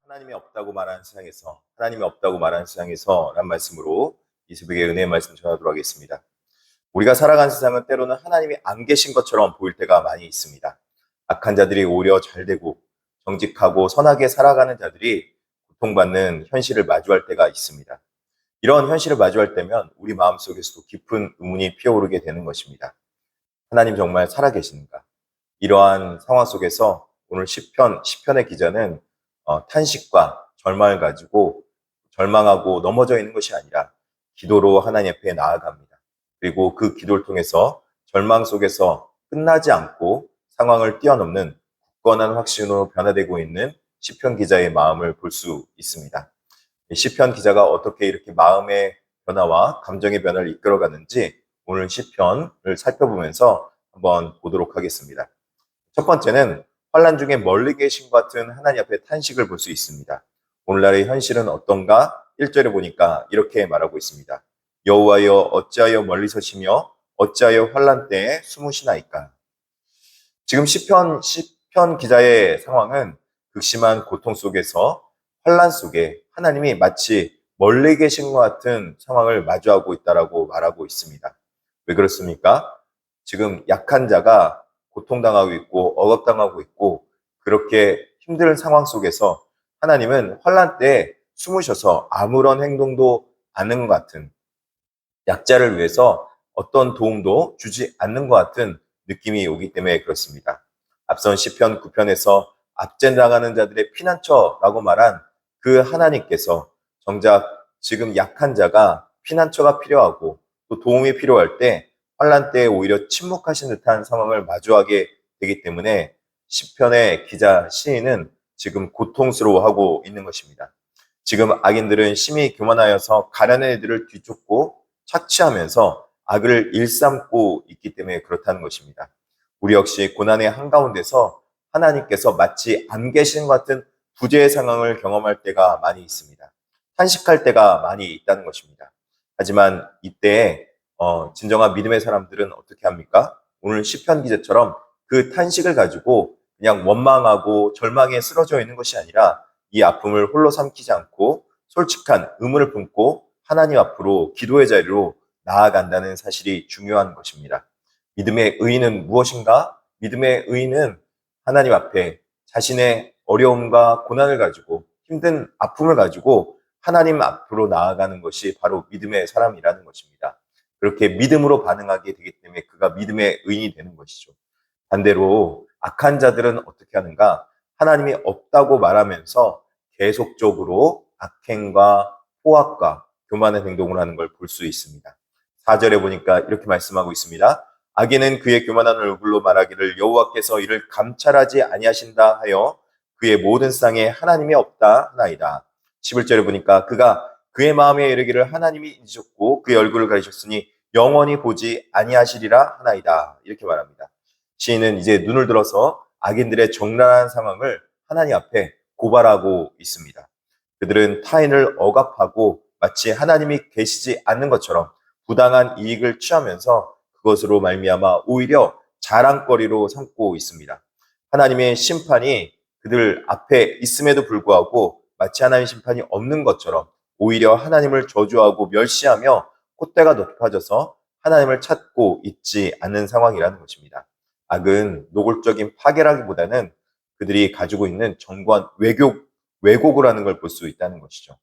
하나님이 없다고 말하는 세상에서 란 말씀으로 이 새벽에 은혜의 말씀 전하도록 하겠습니다. 우리가 살아가는 세상은 때로는 하나님이 안 계신 것처럼 보일 때가 많이 있습니다. 악한 자들이 오히려 잘되고 정직하고 선하게 살아가는 자들이 고통받는 현실을 마주할 때가 있습니다. 이런 현실을 마주할 때면 우리 마음속에서도 깊은 의문이 피어오르게 되는 것입니다. 하나님 정말 살아계신가? 이러한 상황 속에서 오늘 시편의 기자는 탄식과 절망을 가지고 절망하고 넘어져 있는 것이 아니라 기도로 하나님 앞에 나아갑니다. 그리고 그 기도를 통해서 절망 속에서 끝나지 않고 상황을 뛰어넘는 굳건한 확신으로 변화되고 있는 시편 기자의 마음을 볼 수 있습니다. 시편 기자가 어떻게 이렇게 마음의 변화와 감정의 변화를 이끌어가는지 오늘 시편을 살펴보면서 한번 보도록 하겠습니다. 첫 번째는 환난 중에 멀리 계신 것 같은 하나님 앞에 탄식을 볼 수 있습니다. 오늘날의 현실은 어떤가? 1절에 보니까 이렇게 말하고 있습니다. 여호와여 어찌하여 멀리 서시며 어찌하여 환난 때에 숨으시나이까? 지금 시편 기자의 상황은 극심한 고통 속에서 환난 속에 하나님이 마치 멀리 계신 것 같은 상황을 마주하고 있다라고 말하고 있습니다. 왜 그렇습니까? 지금 약한 자가 고통당하고 있고 억압당하고 있고 그렇게 힘든 상황 속에서 하나님은 환난 때에 숨으셔서 아무런 행동도 않는 것 같은, 약자를 위해서 어떤 도움도 주지 않는 것 같은 느낌이 오기 때문에 그렇습니다. 앞선 시편 9편에서 압제당하는 자들의 피난처라고 말한 그 하나님께서 정작 지금 약한 자가 피난처가 필요하고 또 도움이 필요할 때 환난 때에 오히려 침묵하신 듯한 상황을 마주하게 되기 때문에 시편의 기자 시인은 지금 고통스러워하고 있는 것입니다. 지금 악인들은 심히 교만하여서 가련한 이들을 뒤쫓고 착취하면서 악을 일삼고 있기 때문에 그렇다는 것입니다. 우리 역시 고난의 한가운데서 하나님께서 마치 안 계신 것 같은 부재의 상황을 경험할 때가 많이 있습니다. 탄식할 때가 많이 있다는 것입니다. 하지만 이때에 진정한 믿음의 사람들은 어떻게 합니까? 오늘 시편 기자처럼 그 탄식을 가지고 그냥 원망하고 절망에 쓰러져 있는 것이 아니라 이 아픔을 홀로 삼키지 않고 솔직한 의문을 품고 하나님 앞으로 기도의 자리로 나아간다는 사실이 중요한 것입니다. 믿음의 의의는 무엇인가? 믿음의 의의는 하나님 앞에 자신의 어려움과 고난을 가지고 힘든 아픔을 가지고 하나님 앞으로 나아가는 것이 바로 믿음의 사람이라는 것입니다. 그렇게 믿음으로 반응하게 되기 때문에 그가 믿음의 의인이 되는 것이죠. 반대로 악한 자들은 어떻게 하는가? 하나님이 없다고 말하면서 계속적으로 악행과 포악과 교만의 행동을 하는 걸 볼 수 있습니다. 4절에 보니까 이렇게 말씀하고 있습니다. 악인은 그의 교만한 얼굴로 말하기를 여호와께서 이를 감찰하지 아니하신다 하여 그의 모든 쌍에 하나님이 없다 하나이다. 11절에 보니까 그가 그의 마음에 이르기를 하나님이 잊으셨고 그의 얼굴을 가리셨으니 영원히 보지 아니하시리라 하나이다. 이렇게 말합니다. 시인은 이제 눈을 들어서 악인들의 적나라한 상황을 하나님 앞에 고발하고 있습니다. 그들은 타인을 억압하고 마치 하나님이 계시지 않는 것처럼 부당한 이익을 취하면서 그것으로 말미암아 오히려 자랑거리로 삼고 있습니다. 하나님의 심판이 그들 앞에 있음에도 불구하고 마치 하나님의 심판이 없는 것처럼 오히려 하나님을 저주하고 멸시하며 콧대가 높아져서 하나님을 찾고 있지 않는 상황이라는 것입니다. 악은 노골적인 파괴라기보다는 그들이 가지고 있는 정교한 왜곡을 하는 걸 볼 수 있다는 것이죠.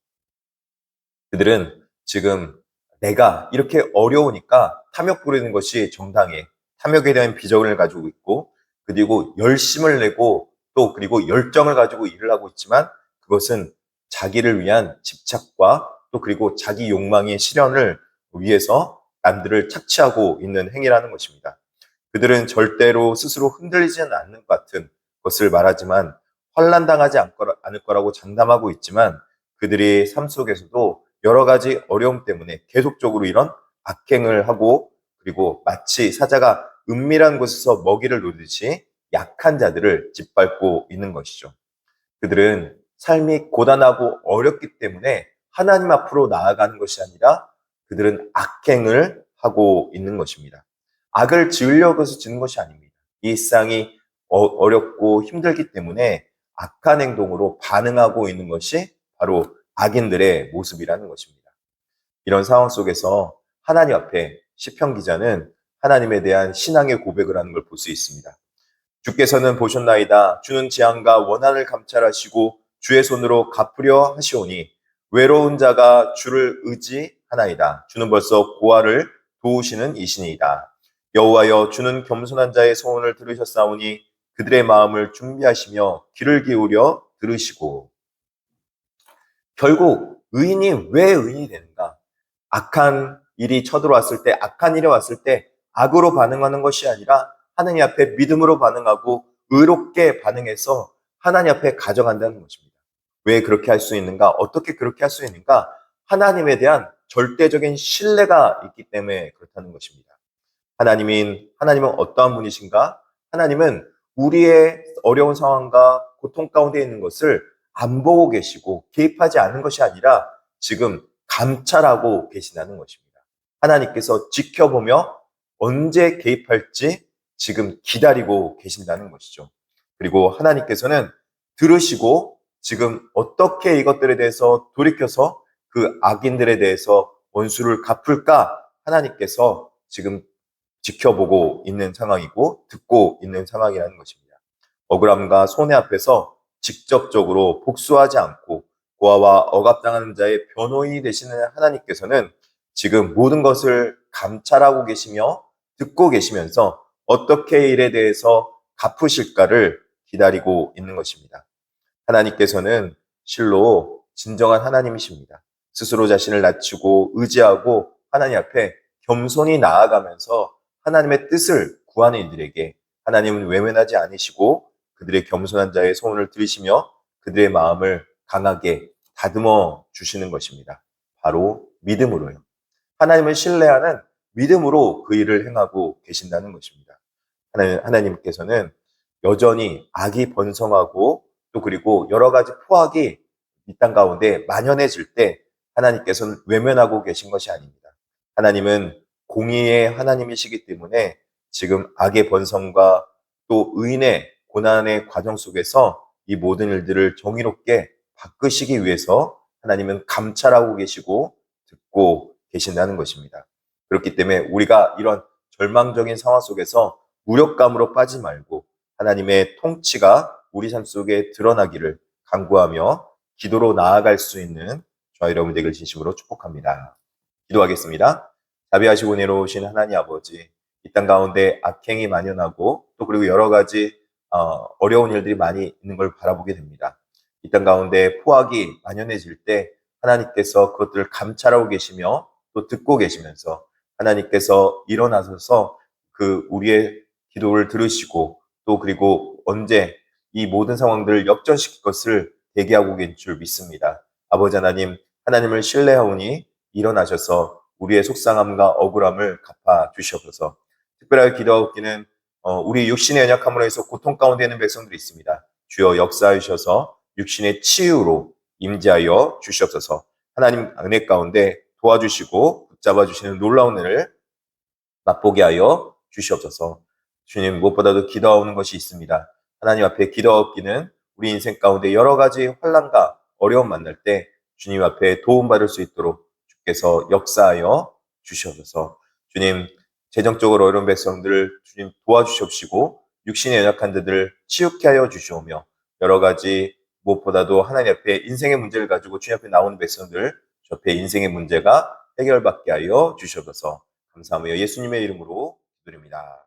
그들은 지금 내가 이렇게 어려우니까 탐욕 부리는 것이 정당해. 탐욕에 대한 비전을 가지고 있고, 그리고 열심을 내고 또 그리고 열정을 가지고 일을 하고 있지만 그것은 자기를 위한 집착과 또 그리고 자기 욕망의 실현을 위해서 남들을 착취하고 있는 행위라는 것입니다. 그들은 절대로 스스로 흔들리지는 않는 것 같은 것을 말하지만 환난당하지 않을 거라고 장담하고 있지만 그들의 삶 속에서도 여러 가지 어려움 때문에 계속적으로 이런 악행을 하고 그리고 마치 사자가 은밀한 곳에서 먹이를 노리듯이 약한 자들을 짓밟고 있는 것이죠. 그들은 삶이 고단하고 어렵기 때문에 하나님 앞으로 나아가는 것이 아니라 그들은 악행을 하고 있는 것입니다. 악을 지으려고 해서 지는 것이 아닙니다. 이 일상이 어렵고 힘들기 때문에 악한 행동으로 반응하고 있는 것이 바로 악인들의 모습이라는 것입니다. 이런 상황 속에서 하나님 앞에 시편 기자는 하나님에 대한 신앙의 고백을 하는 걸 볼 수 있습니다. 주께서는 보셨나이다. 주는 재앙과 원한을 감찰하시고 주의 손으로 갚으려 하시오니 외로운 자가 주를 의지하나이다. 주는 벌써 고아를 도우시는 이시니이다. 여호와여, 주는 겸손한 자의 소원을 들으셨사오니 그들의 마음을 준비하시며 귀를 기울여 들으시고. 결국 의인이 왜 의인이 되는가? 악한 일이 쳐들어왔을 때, 악한 일이 왔을 때 악으로 반응하는 것이 아니라 하나님 앞에 믿음으로 반응하고 의롭게 반응해서 하나님 앞에 가져간다는 것입니다. 왜 그렇게 할 수 있는가? 어떻게 그렇게 할 수 있는가? 하나님에 대한 절대적인 신뢰가 있기 때문에 그렇다는 것입니다. 하나님은 어떠한 분이신가? 하나님은 우리의 어려운 상황과 고통 가운데 있는 것을 안 보고 계시고 개입하지 않은 것이 아니라 지금 감찰하고 계시다는 것입니다. 하나님께서 지켜보며 언제 개입할지 지금 기다리고 계신다는 것이죠. 그리고 하나님께서는 들으시고 지금 어떻게 이것들에 대해서 돌이켜서 그 악인들에 대해서 원수를 갚을까? 하나님께서 지금 지켜보고 있는 상황이고 듣고 있는 상황이라는 것입니다. 억울함과 손해 앞에서 직접적으로 복수하지 않고 고아와 억압당하는 자의 변호인이 되시는 하나님께서는 지금 모든 것을 감찰하고 계시며 듣고 계시면서 어떻게 일에 대해서 갚으실까를 기다리고 있는 것입니다. 하나님께서는 실로 진정한 하나님이십니다. 스스로 자신을 낮추고 의지하고 하나님 앞에 겸손히 나아가면서 하나님의 뜻을 구하는 이들에게 하나님은 외면하지 않으시고 그들의 겸손한 자의 소원을 들으시며 그들의 마음을 강하게 다듬어 주시는 것입니다. 바로 믿음으로요. 하나님을 신뢰하는 믿음으로 그 일을 행하고 계신다는 것입니다. 하나님께서는 여전히 악이 번성하고 또 그리고 여러 가지 포악이 이 땅 가운데 만연해질 때 하나님께서는 외면하고 계신 것이 아닙니다. 하나님은 공의의 하나님이시기 때문에 지금 악의 번성과 또 의인의 고난의 과정 속에서 이 모든 일들을 정의롭게 바꾸시기 위해서 하나님은 감찰하고 계시고 듣고 계신다는 것입니다. 그렇기 때문에 우리가 이런 절망적인 상황 속에서 무력감으로 빠지지 말고 하나님의 통치가 우리 삶 속에 드러나기를 간구하며 기도로 나아갈 수 있는 저와 여러분 되길 진심으로 축복합니다. 기도하겠습니다. 자비하시고 은혜로우신 하나님 아버지, 이 땅 가운데 악행이 만연하고 또 그리고 여러 가지 어려운 일들이 많이 있는 걸 바라보게 됩니다. 이 땅 가운데 포악이 만연해질 때 하나님께서 그것들을 감찰하고 계시며 또 듣고 계시면서 하나님께서 일어나셔서 그 우리의 기도를 들으시고 또 그리고 언제 이 모든 상황들을 역전시킬 것을 대기하고 계신 줄 믿습니다. 아버지 하나님, 하나님을 신뢰하오니 일어나셔서 우리의 속상함과 억울함을 갚아 주시옵소서. 특별하게 기도하옵기는 우리 육신의 연약함으로 해서 고통 가운데 있는 백성들이 있습니다. 주여 역사해 주셔서 육신의 치유로 임재하여 주시옵소서. 하나님 은혜 가운데 도와주시고 붙잡아 주시는 놀라운 은혜를 맛보게 하여 주시옵소서. 주님, 무엇보다도 기도하오는 것이 있습니다. 하나님 앞에 기도하옵기는 우리 인생 가운데 여러 가지 환난과 어려움 만날 때 주님 앞에 도움받을 수 있도록 주께서 역사하여 주시옵소서. 주님, 재정적으로 어려운 백성들을 주님 도와주시옵시고 육신의 연약한 자들을 치유케 하여 주시오며 여러 가지 무엇보다도 하나님 앞에 인생의 문제를 가지고 주님 앞에 나오는 백성들 저 앞에 인생의 문제가 해결받게 하여 주시옵소서. 감사하며 예수님의 이름으로 기도드립니다.